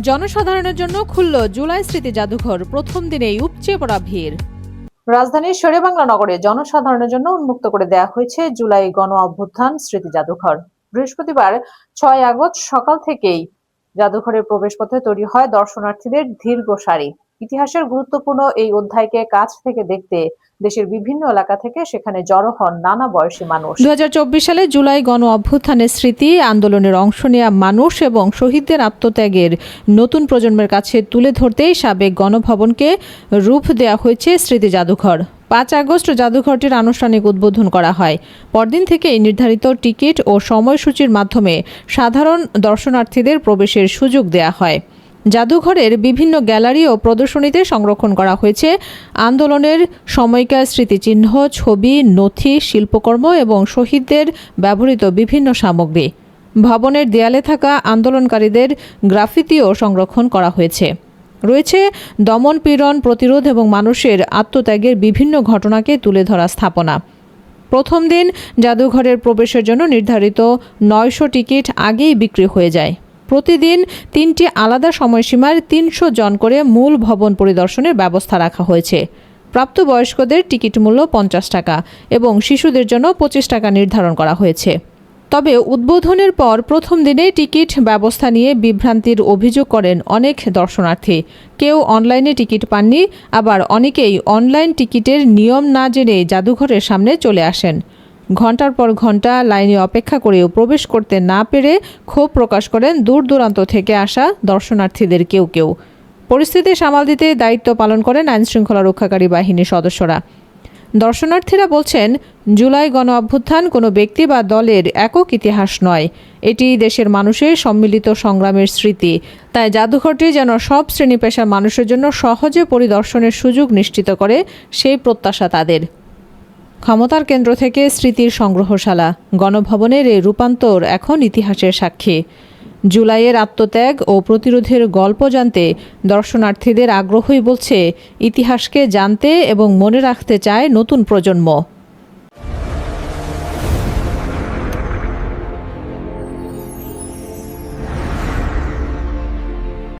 জনসাধারণের জন্য খুলল জুলাই স্মৃতি জাদুঘর, প্রথম দিনেই উপচে পড়া ভিড়। রাজধানীর শেরেবাংলা নগরে জনসাধারণের জন্য উন্মুক্ত করে দেওয়া হয়েছে জুলাই গণ অভ্যুত্থান স্মৃতি জাদুঘর। বৃহস্পতিবার ৬ আগস্ট সকাল থেকেই জাদুঘরের প্রবেশপথে তৈরি হয় দর্শনার্থীদের দীর্ঘ সারি। ইতিহাসের গুরুত্বপূর্ণ এই অধ্যায়কে কাছ থেকে দেখতে দেশের বিভিন্ন এলাকা থেকে সেখানে জড়ো হন নানা বয়সী মানুষ। 2024 সালে জুলাই গণ অভ্যুত্থানের স্মৃতি, আন্দোলনের অংশ নেওয়া মানুষ এবং শহীদদের আত্মত্যাগের নতুন প্রজন্মের কাছে তুলে ধরতেই সাবেক গণভবনকে রূপ দেওয়া হয়েছে স্মৃতি জাদুঘর। 5 আগস্ট জাদুঘরটির আনুষ্ঠানিক উদ্বোধন করা হয়। পরদিন থেকেই নির্ধারিত টিকিট ও সময়সূচির মাধ্যমে সাধারণ দর্শনার্থীদের প্রবেশের সুযোগ দেওয়া হয়। জাদুঘরের বিভিন্ন গ্যালারি ও প্রদর্শনীতে সংরক্ষণ করা হয়েছে আন্দোলনের সময়কার স্মৃতিচিহ্ন, ছবি, নথি, শিল্পকর্ম এবং শহীদদের ব্যবহৃত বিভিন্ন সামগ্রী। ভবনের দেয়ালে থাকা আন্দোলনকারীদের গ্রাফিতিও সংরক্ষণ করা হয়েছে। রয়েছে দমন পীড়ন প্রতিরোধ এবং মানুষের আত্মত্যাগের বিভিন্ন ঘটনাকে তুলে ধরা স্থাপনা। প্রথম দিন জাদুঘরের প্রবেশের জন্য নির্ধারিত 900 টিকিট আগেই বিক্রি হয়ে যায়। প্রতিদিন 3টি আলাদা সময়সীমার 300 জন করে মূল ভবন পরিদর্শনের ব্যবস্থা রাখা হয়েছে। প্রাপ্তবয়স্কদের টিকিট মূল্য 50 টাকা এবং শিশুদের জন্য 25 টাকা নির্ধারণ করা হয়েছে। তবে উদ্বোধনের পর প্রথম দিনে টিকিট ব্যবস্থা নিয়ে বিভ্রান্তির অভিযোগ করেন অনেক দর্শনার্থী। কেউ অনলাইনে টিকিট পাননি, আবার অনেকেই অনলাইন টিকিটের নিয়ম না জেনে জাদুঘরের সামনে চলে আসেন। ঘণ্টার পর ঘণ্টা লাইনে অপেক্ষা করেও প্রবেশ করতে না পেরে ক্ষোভ প্রকাশ করেন দূর দূরান্ত থেকে আসা দর্শনার্থীদের কেউ কেউ। পরিস্থিতি সামাল দিতে দায়িত্ব পালন করেন আইনশৃঙ্খলা রক্ষাকারী বাহিনীর সদস্যরা। দর্শনার্থীরা বলছেন, জুলাই গণ অভ্যুত্থান কোনো ব্যক্তি বা দলের একক ইতিহাস নয়, এটি দেশের মানুষের সম্মিলিত সংগ্রামের স্মৃতি। তাই জাদুঘরটি যেন সব শ্রেণী পেশার মানুষের জন্য সহজে পরিদর্শনের সুযোগ নিশ্চিত করে, সেই প্রত্যাশা তাদের। ক্ষমতার কেন্দ্র থেকে স্মৃতির সংগ্রহশালা, গণভবনের এই রূপান্তর এখন ইতিহাসের সাক্ষী। জুলাইয়ের আত্মত্যাগ ও প্রতিরোধের গল্প জানতে দর্শনার্থীদের আগ্রহই বলছে ইতিহাসকে জানতে এবং মনে রাখতে চায় নতুন প্রজন্ম।